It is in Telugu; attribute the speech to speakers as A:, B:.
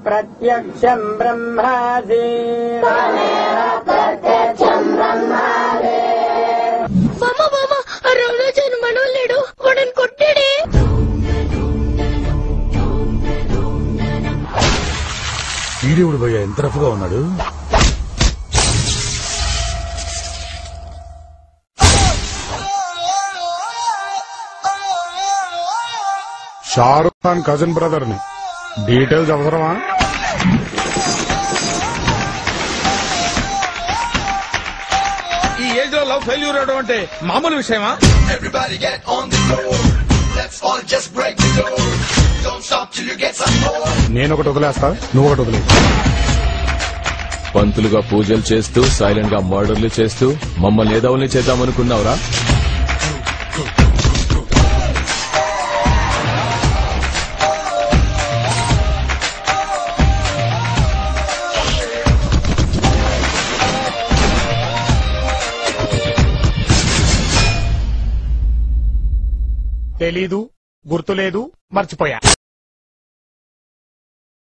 A: ప్రత్యక్షం బ్రహ్మాసి
B: రౌరాజన్ మనోళ్ళేడు వాడని కొట్టాడే.
C: వీడియోడు భయ్యా ఎంత రఫ్గా ఉన్నాడు.
D: షారుఖ్ ఖాన్ కజిన్ బ్రదర్ ని డీటెయిల్స్ అవసరమా?
C: ఈ ఏజ్ లో లవ్ ఫెయిల్యూర్ అవడం అంటే మామూలు విషయమా?
D: నేను ఒకటి వదిలేస్తా, నువ్వు ఒకటి వదిలే.
E: పంతులుగా పూజలు చేస్తూ సైలెంట్ గా మర్డర్లు చేస్తూ మమ్మల్ని ఏదోల్ని చేద్దామనుకున్నావురా?
D: తెలీదు, గుర్తులేదు, మర్చిపోయా.